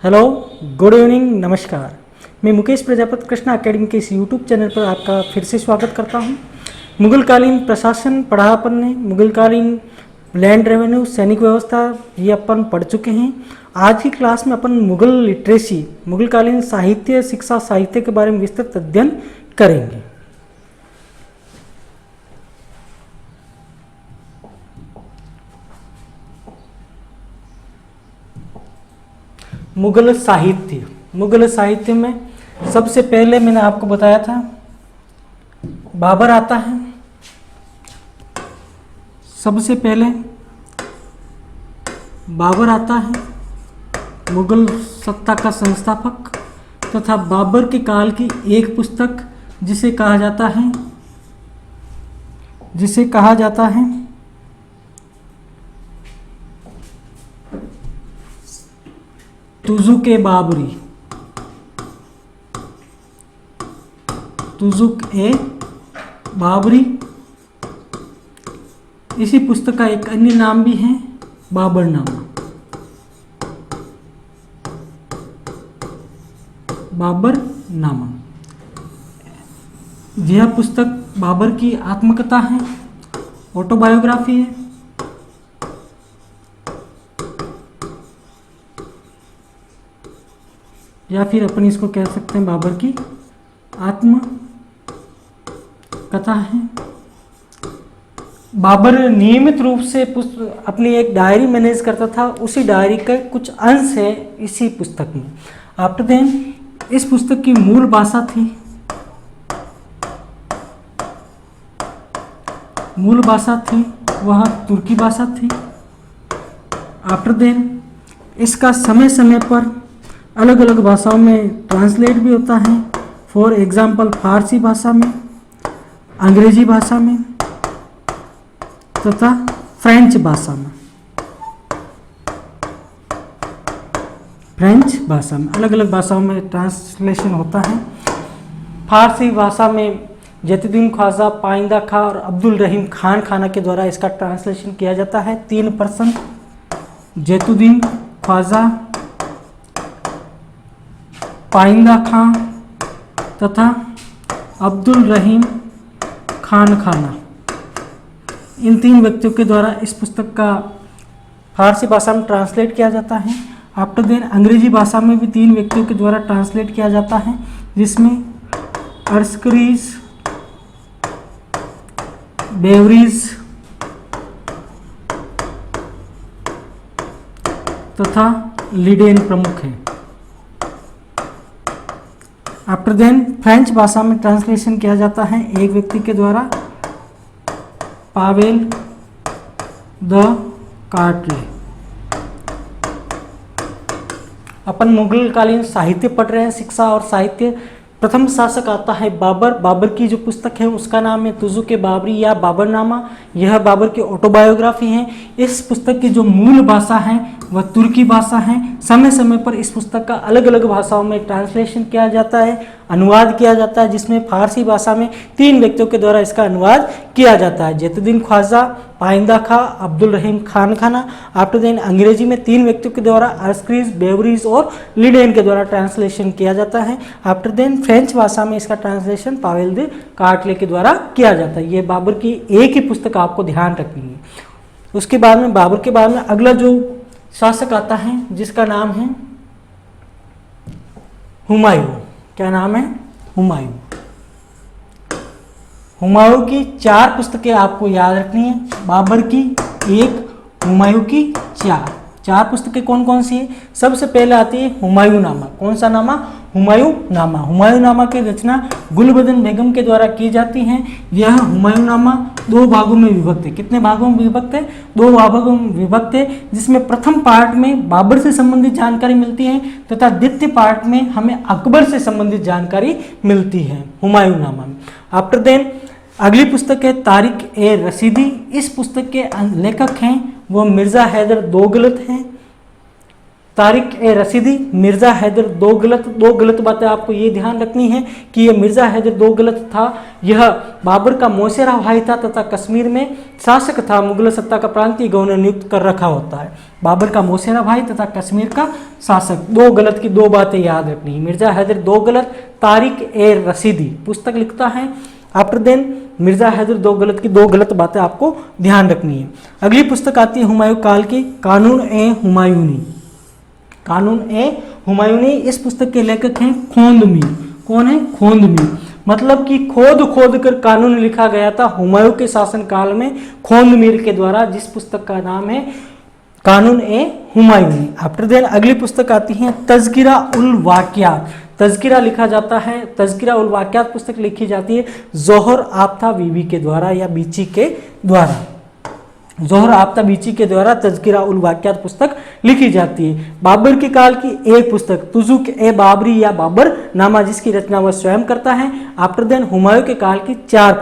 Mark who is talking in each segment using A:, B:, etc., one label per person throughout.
A: Hello, good evening, नमस्कार। मैं Mukesh Prajapati Krishna academy के इस यूट्यूब चैनल पर आपका फिर से स्वागत करता हूं। मुगलकालीन प्रशासन पढ़ा अपन ने, मुगलकालीन लैंड रेवेन्यू, सैनिक व्यवस्था ये अपन पढ़ चुके हैं। आज की क्लास में अपन मुगल लिटरेसी, मुगलकालीन साहित्य, शिक्षा, साहित्य के बारे में विस्तृत अध्ययन करेंगे। मुगल साहित्य, मुगल साहित्य में सबसे पहले मैंने आपको बताया था बाबर आता है। सबसे पहले बाबर आता है, मुगल सत्ता का संस्थापक, तथा बाबर के काल की एक पुस्तक जिसे कहा जाता है तुजुक-ए बाबरी, तुजुक-ए बाबरी। इसी पुस्तक का एक अन्य नाम भी है बाबरनामा, बाबरनामा। यह पुस्तक बाबर की आत्मकथा है, ऑटोबायोग्राफी है। या फिर अपन इसको कह सकते हैं बाबर की आत्मकथा है। बाबर नियमित रूप से अपनी एक डायरी मैनेज करता था, उसी डायरी का कुछ अंश है इसी पुस्तक में। आफ्टर देन इस पुस्तक की मूल भाषा थी वह तुर्की भाषा थी। आफ्टर देन इसका समय समय पर अलग अलग भाषाओं में ट्रांसलेट भी होता है। फॉर एग्जाम्पल फारसी भाषा में, अंग्रेजी भाषा में तथा फ्रेंच भाषा में। अलग अलग भाषाओं में ट्रांसलेशन होता है। फारसी भाषा में जैतुद्दीन ख्वाजा, पाइंदा खां और अब्दुल रहीम खान खाना के द्वारा इसका ट्रांसलेशन किया जाता है। 3% जैतुद्दीन ख्वाजा, पाइंदा खां तथा अब्दुल रहीम खान खाना, इन 3 व्यक्तियों के द्वारा इस पुस्तक का फारसी भाषा में ट्रांसलेट किया जाता है। आफ्टर देन अंग्रेजी भाषा में भी 3 व्यक्तियों के द्वारा ट्रांसलेट किया जाता है, जिसमें अर्स्क्रीज, बेवरीज तथा लिडेन प्रमुख हैं। आफ्टर देन फ्रेंच भाषा में ट्रांसलेशन किया जाता है एक व्यक्ति के द्वारा, पावेल द कार्टले। अपन मुगलकालीन साहित्य पढ़ रहे हैं, शिक्षा और साहित्य। प्रथम शासक आता है बाबर। बाबर की जो पुस्तक है उसका नाम है तुजुक-ए बाबरी या बाबरनामा। यह बाबर की ऑटोबायोग्राफी है। इस पुस्तक की जो मूल भाषा है वह तुर्की भाषा है। समय समय पर इस पुस्तक का अलग अलग भाषाओं में ट्रांसलेशन किया जाता है, अनुवाद किया जाता है, जिसमें फारसी भाषा में 3 व्यक्तियों के द्वारा इसका अनुवाद किया जाता है, जैतुद्दीन ख्वाजा, पाइंदा खां, अब्दुल रहीम खान खाना। आफ्टर देन अंग्रेजी में 3 व्यक्तियों के द्वारा अर्स्क्रीज, बेवरीज और लिडेन के द्वारा ट्रांसलेशन किया जाता है। आफ्टर देन फ्रेंच भाषा में इसका ट्रांसलेशन पावेल द कार्टले के द्वारा किया जाता है। ये बाबर की एक ही पुस्तक, आपको ध्यान रखनी है। उसके बाद में बाबर के बाद में अगला जो शासक आता है जिसका नाम है हुमायूं। क्या नाम है? हुमायूं। हुमायूं की 4 पुस्तकें आपको याद रखनी है। बाबर की 1, हुमायूं की 4 पुस्तकें कौन कौन सी है? सबसे पहले आती है हुमायूंनामा। कौन सा नामा? हुमायूंनामा। हुमायूंनामा की रचना गुलबदन बेगम के द्वारा की जाती है। यह हुमायूंनामा 2 भागों में विभक्त है। कितने भागों में विभक्त है? 2 भागों में विभक्त है, जिसमें प्रथम पार्ट में बाबर से संबंधित जानकारी मिलती है तथा द्वितीय पार्ट में हमें अकबर से संबंधित जानकारी मिलती है हुमायूंनामा में। आफ्टर देन अगली पुस्तक है तारिक-ए-रशीदी। इस पुस्तक के लेखक हैं वो मिर्जा हैदर दोगलत हैं। तारिक ए रसीदी, मिर्ज़ा हैदर दो गलत बातें आपको ये ध्यान रखनी है कि ये मिर्ज़ा हैदर दो गलत था। यह बाबर का मौसेरा भाई था तथा कश्मीर में शासक था, मुगल सत्ता का प्रांतीय गवर्नर नियुक्त कर रखा होता है। बाबर का मौसेरा भाई तथा कश्मीर का शासक, दो गलत की दो बातें याद रखनी है। मिर्ज़ा हैदर दो गलत, तारिक ए रसीदी पुस्तक लिखता है। आफ्टर देन मिर्ज़ा हैदर दो गलत की दो गलत बातें आपको ध्यान रखनी है। अगली पुस्तक आती है हुमायूं काल की, कानून ए हुमायूनी। कानून ए हुमायूनी, इस पुस्तक के लेखक हैं खोंदमीर। कौन है? खोंदमीर। मतलब कि खोद कर कानून लिखा गया था हुमायूं के शासन काल में खोंदमीर के द्वारा, जिस पुस्तक का नाम है कानून ए हुमायूनी। आफ्टर देन अगली पुस्तक आती है तज़किरा उल वाक़ियात। तज़किरा लिखा जाता है, तज़किरा उल वाक़ियात पुस्तक लिखी जाती है ज़ोहर आफ्ताब बीवी के द्वारा या बीची के द्वारा। ज़ोहर आफ्ताब बीची के द्वारा तज़किरा उल वाक़ियात पुस्तक लिखी जाती है। बाबर के काल की एक पुस्तक तुज़ुक ए बाबरी या बाबर नामा, जिसकी रचना वह स्वयं करता है। आफ्टर देन हुमायूं के काल की चार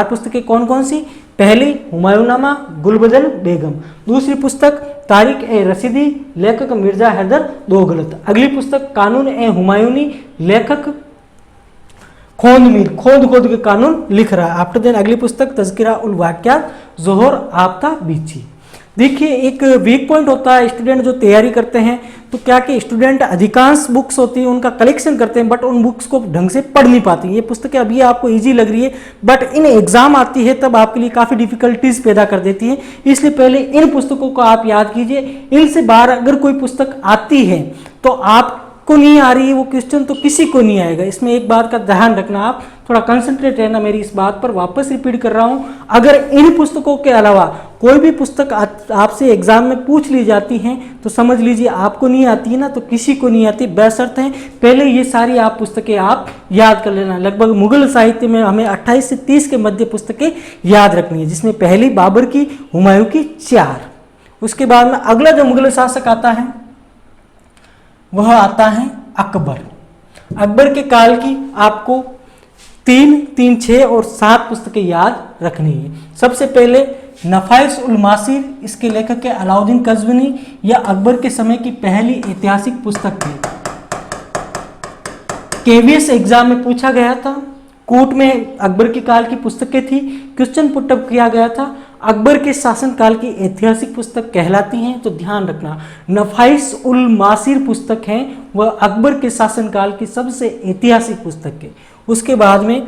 A: पुस्तकें कौन कौन सी? पहली हुमायूं नामा, गुलबदन बेगम। दूसरी पुस्तक तारिक ए रसीदी, लेखक मिर्ज़ा हैदर दो गलत। अगली पुस्तक कानून ए हुमायूनी, लेखक खोंदमीर, खोद के कानून लिख रहा है। आफ्टर देन अगली पुस्तक तज़किरा उल वाक़ियात, ज़ोहर आफ्ताब बीची। देखिए एक वीक पॉइंट होता है, स्टूडेंट जो तैयारी करते हैं तो क्या कि स्टूडेंट अधिकांश बुक्स होती है उनका कलेक्शन करते हैं, बट उन बुक्स को ढंग से पढ़ नहीं पाती। ये पुस्तकें अभी आपको इजी लग रही है, बट इन एग्जाम आती है तब आपके लिए काफ़ी डिफिकल्टीज पैदा कर देती है। इसलिए पहले इन पुस्तकों को आप याद कीजिए। इनसे बाहर अगर कोई पुस्तक आती है तो आपको नहीं आ रही है वो क्वेश्चन, तो किसी को नहीं आएगा। इसमें एक बात का ध्यान रखना, आप थोड़ा कंसंट्रेट रहना मेरी इस बात पर। वापस रिपीट कर रहा हूं, अगर इन पुस्तकों के अलावा कोई भी पुस्तक आपसे एग्जाम में पूछ ली जाती है तो समझ लीजिए आपको नहीं आती है ना, तो किसी को नहीं आती। बेशर्त है पहले ये सारी आप पुस्तकें आप याद कर लेना। लगभग मुगल साहित्य में हमें 28 से 30 के मध्य पुस्तकें याद रखनी है, जिसमें पहली बाबर की, हुमायूं की 4। उसके बाद में अगला जो मुगल शासक आता है वह आता है अकबर। अकबर के काल की आपको 3, 6 और 7 पुस्तकें याद रखनी है। सबसे पहले नफाइस उल मासिर, इसके लेखक है अलाउद्दीन कज़विनी। यह अकबर के समय की पहली ऐतिहासिक पुस्तक थी। केवीएस एग्जाम में पूछा गया था, कोर्ट में अकबर के काल की पुस्तकें थी, क्वेश्चन पुटअप किया गया था। अकबर के शासनकाल की ऐतिहासिक पुस्तक कहलाती हैं, तो ध्यान रखना नफाइस उल मासिर पुस्तक है वह अकबर के शासनकाल की सबसे ऐतिहासिक पुस्तक है। उसके बाद में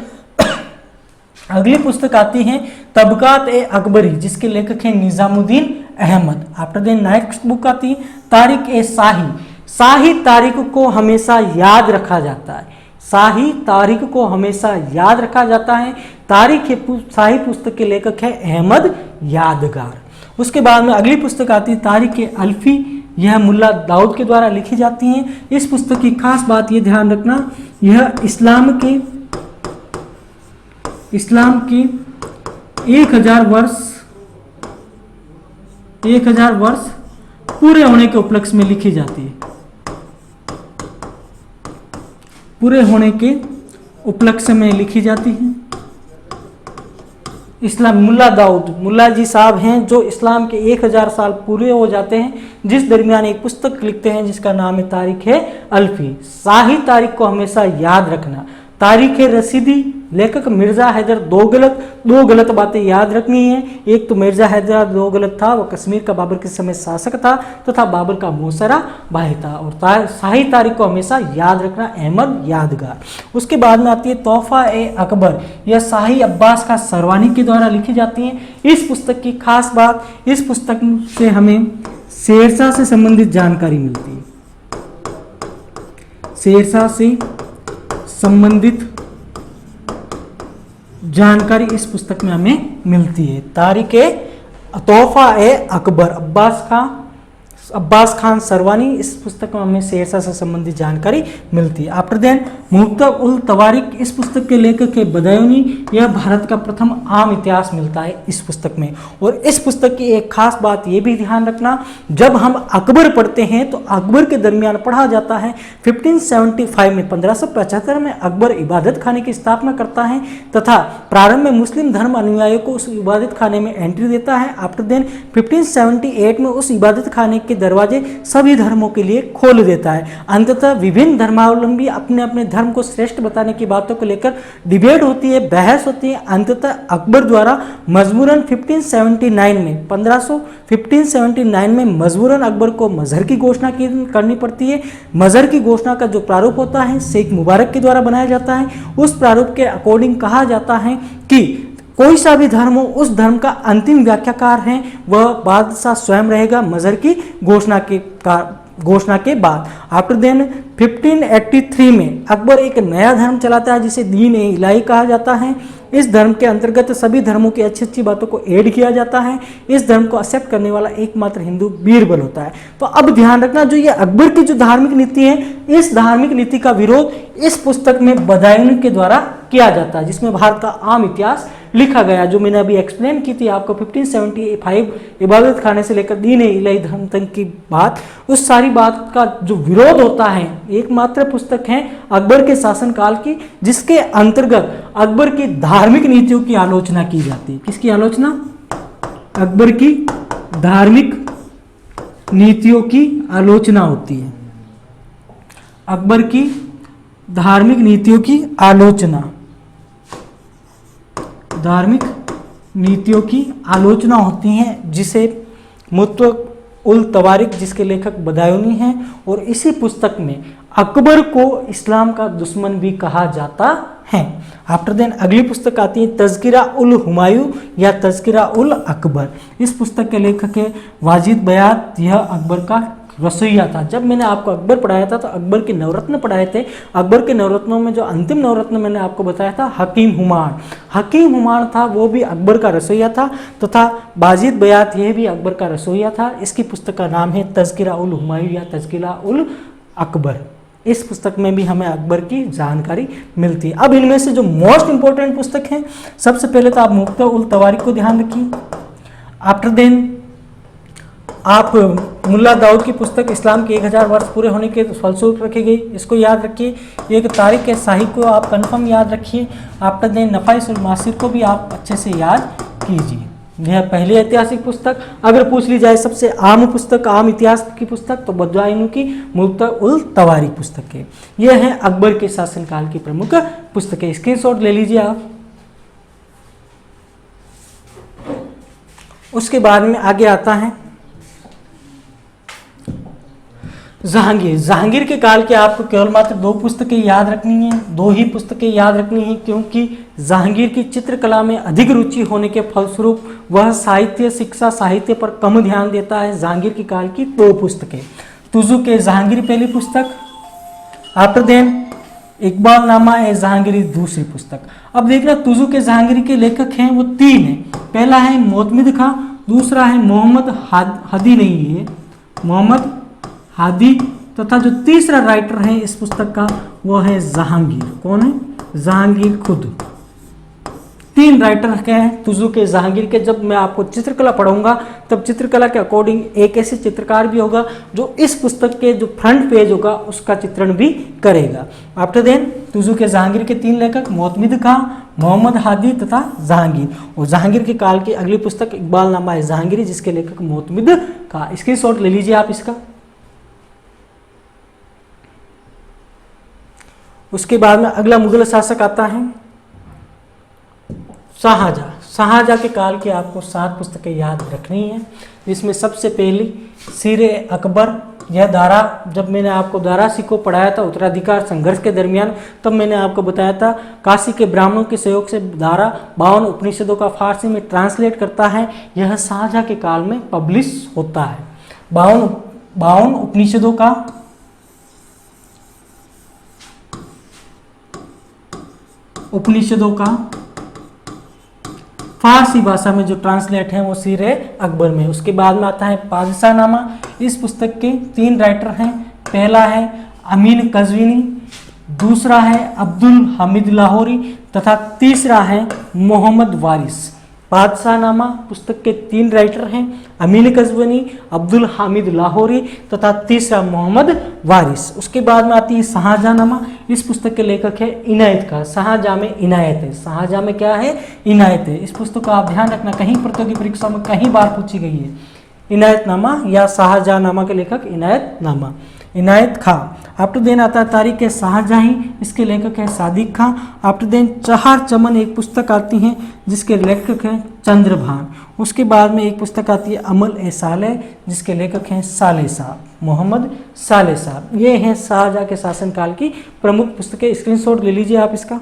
A: अगली पुस्तक आती है तबकात ए अकबरी, जिसके लेखक हैं Nizamuddin Ahmad. After then next book आती है तारिक ए शाही। शाही तारीख को हमेशा याद रखा जाता है, शाही तारीख को हमेशा याद रखा जाता है। तारीख शाही पुस्तक के लेखक है अहमद यादगार। उसके बाद में अगली पुस्तक आती है तारीख अल्फी, यह मुल्ला दाऊद के द्वारा लिखी जाती है। इस पुस्तक की खास बात ये ध्यान रखना, यह इस्लाम के 1000 वर्ष पूरे होने के उपलक्ष्य में लिखी जाती है। पूरे होने के उपलक्ष्य में लिखी जाती है। इस्लाम मुल्ला दाऊद, मुल्ला जी साहब हैं जो इस्लाम के 1000 साल पूरे हो जाते हैं, जिस दरमियान एक पुस्तक लिखते हैं जिसका नाम है तारीख अल्फी। शाही तारीख को हमेशा याद रखना। तारीख रसीदी, लेखक मिर्ज़ा हैदर दो गलत बातें याद रखनी है। एक तो मिर्ज़ा हैदर दो गलत था, वह कश्मीर का बाबर के समय शासक था तथा बाबर का मौसेरा भाई था। और शाही तारीख को हमेशा याद रखना, अहमद यादगार। उसके बाद में आती है तोहफा ए अकबर, यह शाही अब्बास खां सरवानी के द्वारा लिखी जाती है। इस पुस्तक की खास बात, इस पुस्तक से हमें शेरशाह से संबंधित जानकारी मिलती है। शेरशाह से संबंधित जानकारी इस पुस्तक में हमें मिलती है। तारीख तोहफा ए अकबर, अब्बास खान सरवानी, इस पुस्तक में हमें शेरशाह से संबंधित जानकारी मिलती है। आफ्टर देन मुख्तब उल तवारिक, इस पुस्तक के लेखक है बदायूनी। यह भारत का प्रथम आम इतिहास मिलता है इस पुस्तक में। और इस पुस्तक की एक खास बात यह भी ध्यान रखना, जब हम अकबर पढ़ते हैं तो अकबर के दरमियान पढ़ा जाता है 1575 में, 1575 में अकबर इबादत खाने की स्थापना करता है तथा प्रारंभ में मुस्लिम धर्म अनुयायियों को उस इबादत खाने में एंट्री देता है। आफ्टर देन 1578 में उस इबादत खाने के दरवाजे सभी धर्मों के लिए खोल देता है। अंततः विभिन्न धर्मावलंबी अपने अपने धर्म को श्रेष्ठ बताने की बातों को लेकर डिबेट होती है, बहस होती है। अंततः अकबर द्वारा मजबूरन 1579 में 1579 में मजबूरन अकबर को मजहर की घोषणा करनी पड़ती है। मजहर की घोषणा का जो प्रारूप होता है शेख मुबारक के द्वारा बनाया जाता है। उस प्रारूप के अकॉर्डिंग कहा जाता है कि कोई सा भी धर्म हो, उस धर्म का अंतिम व्याख्याकार है वह बादशाह स्वयं रहेगा मजहर की घोषणा के बाद। आफ्टर देन 1583 में अकबर एक नया धर्म चलाता है जिसे दीन ए इलाही कहा जाता है। इस धर्म के अंतर्गत सभी धर्मों की अच्छी अच्छी बातों को ऐड किया जाता है। इस धर्म को एक्सेप्ट करने वाला एकमात्र हिंदू बीरबल होता है। तो अब ध्यान रखना, जो ये अकबर की जो धार्मिक नीति है, इस धार्मिक नीति का विरोध इस पुस्तक में बदायूं के द्वारा किया जाता है, जिसमें भारत का आम इतिहास लिखा गया, जो मैंने अभी एक्सप्लेन की थी आपको। 1575 इबादत खाने से लेकर दीन इलाही धर्म तक की बात, उस सारी बात का जो विरोध होता है, एकमात्र पुस्तक है अकबर के शासनकाल की, जिसके अंतर्गत अकबर की धार्मिक नीतियों की आलोचना की जाती है। किसकी आलोचना? अकबर की धार्मिक नीतियों की आलोचना होती है। अकबर की धार्मिक नीतियों की आलोचना, धार्मिक नीतियों की आलोचना होती हैं, जिसे मुत्वक उल तवारिक, जिसके लेखक बदायूनी हैं, और इसी पुस्तक में अकबर को इस्लाम का दुश्मन भी कहा जाता है। आफ्टर देन अगली पुस्तक आती है तज़किरा उल हुमायूं या तज़किरा उल अकबर। इस पुस्तक के लेखक है वाजिद बयात। यह अकबर का रसोइया था। जब मैंने आपको अकबर पढ़ाया था तो अकबर के नवरत्न पढ़ाए थे। अकबर के नवरत्नों में जो अंतिम नवरत्न मैंने आपको बताया था हकीम हुमायूं, हकीम हुमायूं था, वो भी अकबर का रसोइया था, तथा वाजिद बयात यह भी अकबर का रसोइया था। इसकी पुस्तक का नाम है तज़किरा उल हुमायूं या तज़किरा उल अकबर। इस पुस्तक में भी हमें अकबर की जानकारी मिलती है। अब इनमें से जो मोस्ट इंपॉर्टेंट पुस्तक है, सबसे पहले तो आप मुत्वक उल तवारिक को ध्यान रखिए। आफ्टर देन आप मुल्ला दाऊद की पुस्तक इस्लाम के 1000 वर्ष पूरे होने के फलस्वरूप रखी गई, इसको याद रखिए। एक तारीख के शाही को आप कंफर्म याद रखिए। आफ्टर देन नफाइसुल मासिर को भी आप अच्छे से याद कीजिए। यह पहली ऐतिहासिक पुस्तक। अगर पूछ ली जाए सबसे आम पुस्तक, आम इतिहास की पुस्तक, तो बदायूं की मुत्वक उल तवारिक पुस्तक है। यह है अकबर के शासनकाल की प्रमुख पुस्तकें। स्क्रीनशॉट ले लीजिए आप। उसके बाद में आगे आता है जहांगीर। जहांगीर के काल के आपको केवल मात्र 2 पुस्तकें याद रखनी है, 2 ही पुस्तकें याद रखनी है, क्योंकि जहांगीर की चित्रकला में अधिक रुचि होने के फलस्वरूप वह साहित्य, शिक्षा, साहित्य पर कम ध्यान देता है। जहांगीर के काल की 2 पुस्तकें, तुजुक ए जहांगीर पहली पुस्तक, आफ्टर देन इकबाल नामा ए जहांगीरी दूसरी पुस्तक। अब देखना तुजुक ए जहांगीर के लेखक हैं वो 3 हैं। पहला है मोतमिद खां, दूसरा है मोहम्मद हादी, नहीं है मोहम्मद हादी, तथा जो तीसरा राइटर है इस पुस्तक का वो है जहांगीर। कौन है? जहांगीर खुद। 3 राइटर के हैं तुजुक ए जहांगीर के। जब मैं आपको चित्रकला पढ़ाऊंगा तब चित्रकला के अकॉर्डिंग एक ऐसे चित्रकार भी होगा जो इस पुस्तक के जो फ्रंट पेज होगा उसका चित्रण भी करेगा। आफ्टर देन तुजुक ए जहांगीर के 3 लेखक मोतमिद खां, मोहम्मद हादी तथा जहांगीर। और जहांगीर के काल की अगली पुस्तक इकबाल नामा है जहांगीरी, जिसके लेखक मोतमिद खां। स्क्रीनशॉट ले लीजिए आप इसका। उसके बाद में अगला मुगल शासक आता है शाहजहां। शाहजहां के काल की आपको 7 पुस्तकें याद रखनी है, जिसमें सबसे पहली सीरे अकबर। यह दारा, जब मैंने आपको दारा सिको पढ़ाया था उत्तराधिकार संघर्ष के दरमियान, तब मैंने आपको बताया था काशी के ब्राह्मणों के सहयोग से दारा 52 उपनिषदों का फारसी में ट्रांसलेट करता है। यह शाहजहां के काल में पब्लिश होता है। 52 उपनिषदों का फारसी भाषा में जो ट्रांसलेट है वो सीरे अकबर में। उसके बाद में आता है पादशाहनामा। इस पुस्तक के 3 राइटर हैं। पहला है अमीन कज़वीनी, दूसरा है अब्दुल हमीद लाहौरी तथा तीसरा है मोहम्मद वारिस। पादशाहनामा पुस्तक के 3 राइटर हैं, अमीन कज़वीनी, अब्दुल हामिद लाहौरी तथा तीसरा मोहम्मद वारिस। उसके बाद में आती है शाहजहांनामा। इस पुस्तक के लेखक है इनायत खां। शाहजहां में इनायत है, शाहजहां में क्या है? इनायत है। इस पुस्तक का आप ध्यान रखना, कहीं प्रतियोगी परीक्षा में कहीं बार पूछी गई है। इनायतनामा या शाहजहांनामा के लेखक इनायतनामा, इनायत खां। आफ्टर देन आता है तारीख है शाहजहां, इसके लेखक है सादिक खां। आफ्टर देन चार चमन एक पुस्तक आती है जिसके लेखक हैं चंद्रभान। उसके बाद में एक पुस्तक आती है अमल ए साले जिसके लेखक हैं साले साहब, मोहम्मद साले साहब। ये हैं शाहजहां के शासनकाल की प्रमुख पुस्तकें। स्क्रीनशॉट ले लीजिए आप इसका।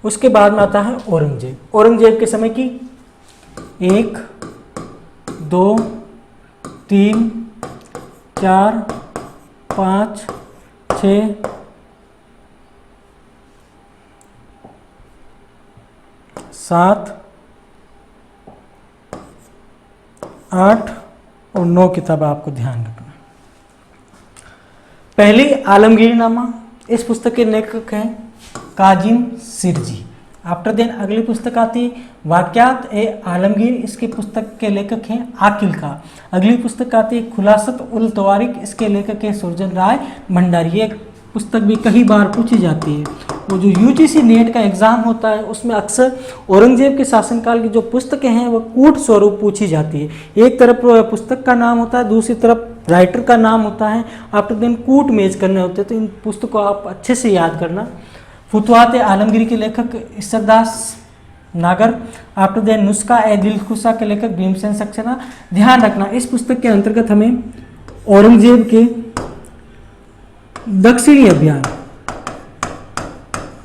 A: उसके बाद में आता है औरंगजेब। औरंगजेब के समय की 1 2 3 4 5 6 7 8 और 9 किताब आपको ध्यान रखना। पहली आलमगीरनामा, इस पुस्तक के लेखक हैं काजिम सिरजी। आफ्टर देन अगली पुस्तक आती है वाक्यात ए आलमगीर, इसकी पुस्तक के लेखक हैं आकिल खां। अगली पुस्तक आती है खुलासत उल तवारिक, इसके लेखक हैं सुरजन राय भंडारी। ये पुस्तक भी कई बार पूछी जाती है। वो जो यूजीसी नेट का एग्जाम होता है उसमें अक्सर औरंगजेब के शासनकाल की जो पुस्तकें हैं वो कूट स्वरूप पूछी जाती है। एक तरफ पुस्तक का नाम होता है, दूसरी तरफ राइटर का नाम होता है। आफ्टर देन कूट मेज करने होते हैं, तो इन पुस्तकों को आप अच्छे से याद करना। फुतवात आलमगीरी के लेखक ईश्वरदास नागर। आफ्टर देन नुस्खा ए दिलखुशा के लेखक भीमसेन सक्सेना। ध्यान रखना इस पुस्तक के अंतर्गत हमें औरंगजेब के दक्षिणी अभियान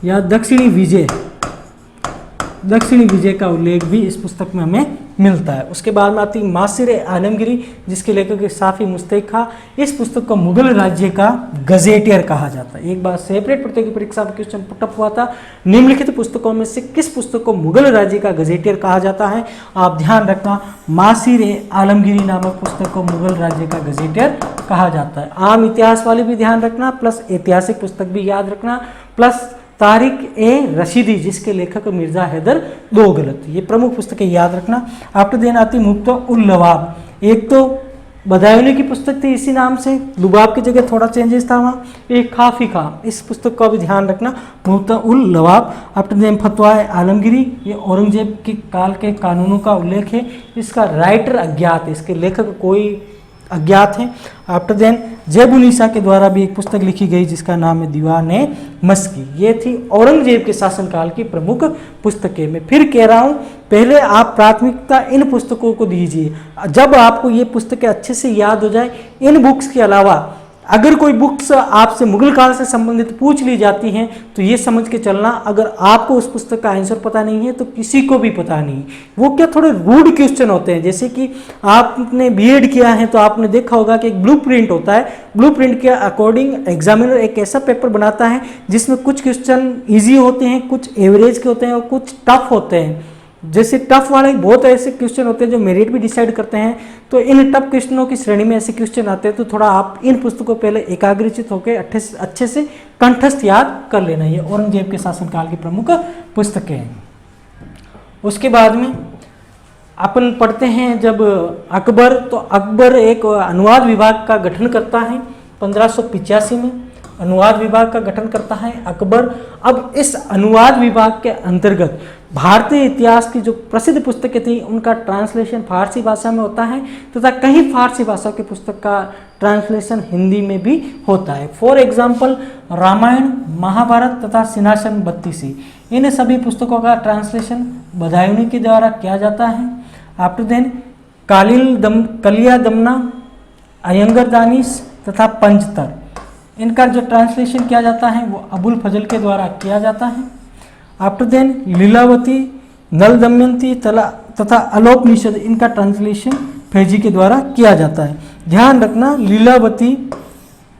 A: या दक्षिणी विजय का उल्लेख भी इस पुस्तक में हमें मिलता है। उसके बाद में आती मासिर आलमगीरी जिसके लेखक साफी मुस्तैक खां। इस पुस्तक को मुगल राज्य का गजेटियर कहा जाता है। एक बार सेपरेट प्रतियोगी परीक्षा में क्वेश्चन पुटअप हुआ था, निम्नलिखित पुस्तकों में से किस पुस्तक को मुगल राज्य का गजेटियर कहा जाता है? आप ध्यान रखना, मासिर आलमगीरी नामक पुस्तक को मुगल राज्य का गजेटियर कहा जाता है। आम इतिहास वाले भी ध्यान रखना, प्लस ऐतिहासिक पुस्तक भी याद रखना, प्लस तारिक ए रशीदी जिसके लेखक मिर्जा हैदर दोगलत। ये प्रमुख पुस्तकें याद रखना। आफ्टर देन आती मुफ्ता उल लवाब। एक तो बदायूनी की पुस्तक थी इसी नाम से, लुबाब की जगह थोड़ा चेंजेस था वहाँ। एक काफी का, इस पुस्तक का भी ध्यान रखना, मुफ्ता उल लवाब। आफ्टर देन फतवा आलमगीरी, ये औरंगजेब के काल के कानूनों का उल्लेख है। इसका राइटर अज्ञात है, इसके लेखक कोई अज्ञात है। आफ्टर देन जैबुनिसा के द्वारा भी एक पुस्तक लिखी गई जिसका नाम है दीवाने मस्की। ये थी औरंगजेब के शासनकाल की प्रमुख पुस्तकें। मैं फिर कह रहा हूँ, पहले आप प्राथमिकता इन पुस्तकों को दीजिए। जब आपको ये पुस्तकें अच्छे से याद हो जाए, इन बुक्स के अलावा अगर कोई बुक्स आपसे मुगल काल से संबंधित पूछ ली जाती हैं तो ये समझ के चलना, अगर आपको उस पुस्तक का आंसर पता नहीं है तो किसी को भी पता नहीं। वो क्या थोड़े रूड क्वेश्चन होते हैं, जैसे कि आपने बीएड किया है तो आपने देखा होगा कि एक ब्लूप्रिंट होता है। ब्लूप्रिंट के अकॉर्डिंग एग्जामिनर एक ऐसा पेपर बनाता है जिसमें कुछ क्वेश्चन ईजी होते हैं, कुछ एवरेज के होते हैं और कुछ टफ होते हैं। जैसे टफ वाले बहुत ऐसे क्वेश्चन होते हैं जो मेरिट भी डिसाइड करते हैं, तो इन टफ क्वेश्चनों की श्रेणी में ऐसे क्वेश्चन आते हैं। तो थोड़ा आप इन पुस्तकों को पहले एकाग्रचित होकर अच्छे से कंठस्थ याद कर लेना। ये औरंगजेब के शासनकाल की प्रमुख पुस्तकें हैं। उसके बाद में अपन पढ़ते हैं जब अकबर, तो अकबर एक अनुवाद विभाग का गठन करता है 1585 में। अनुवाद विभाग का गठन करता है अकबर। अब इस अनुवाद विभाग के अंतर्गत भारतीय इतिहास की जो प्रसिद्ध पुस्तकें थी उनका ट्रांसलेशन फारसी भाषा में होता है तथा कई फारसी भाषा की पुस्तक का ट्रांसलेशन हिंदी में भी होता है। फॉर एग्जाम्पल रामायण, महाभारत तथा सिंहासन बत्तीसी, इन सभी पुस्तकों का ट्रांसलेशन बदायूनी के द्वारा किया जाता है। आफ्टर देन कलिया दमना, अयंगर दानिश तथा पंचतर, इनका जो ट्रांसलेशन किया जाता है वो अबुल फजल के द्वारा किया जाता है। आफ्टर देन लीलावती, नल दमयंती तथा अलोपनिषद, इनका ट्रांसलेशन फैजी के द्वारा किया जाता है। ध्यान रखना, लीलावती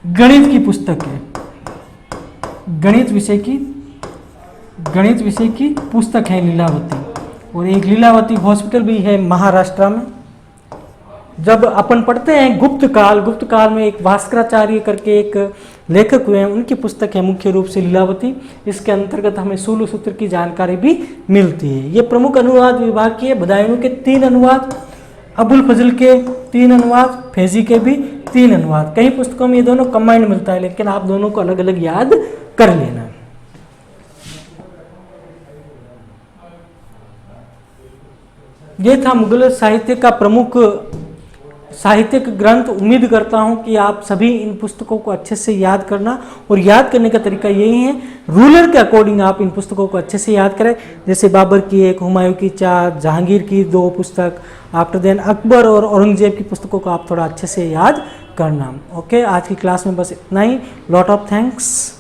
A: गणित की पुस्तक है, गणित विषय की पुस्तक है लीलावती। और एक लीलावती हॉस्पिटल भी है महाराष्ट्र में। जब अपन पढ़ते हैं गुप्त काल में एक भास्कराचार्य करके एक लेखक हुए हैं, उनकी पुस्तक है मुख्य रूप से लीलावती। इसके अंतर्गत हमें सूल सूत्र की जानकारी भी मिलती है। ये प्रमुख अनुवाद विभाग की है। बदायूं के 3 अनुवाद, अबुल फजल के 3 अनुवाद, फैजी के भी 3 अनुवाद। कई पुस्तकों में ये दोनों कंबाइंड मिलता है, लेकिन आप दोनों को अलग अलग याद कर लेना। ये था मुगल साहित्य का प्रमुख साहित्यिक ग्रंथ। उम्मीद करता हूँ कि आप सभी इन पुस्तकों को अच्छे से याद करना, और याद करने का तरीका यही है, रूलर के अकॉर्डिंग आप इन पुस्तकों को अच्छे से याद करें। जैसे बाबर की एक, हुमायूं की 4, जहांगीर की 2 पुस्तक, आफ्टर देन अकबर और औरंगजेब की पुस्तकों को आप थोड़ा अच्छे से याद करना। ओके, आज की क्लास में बस इतना ही। Lot of thanks.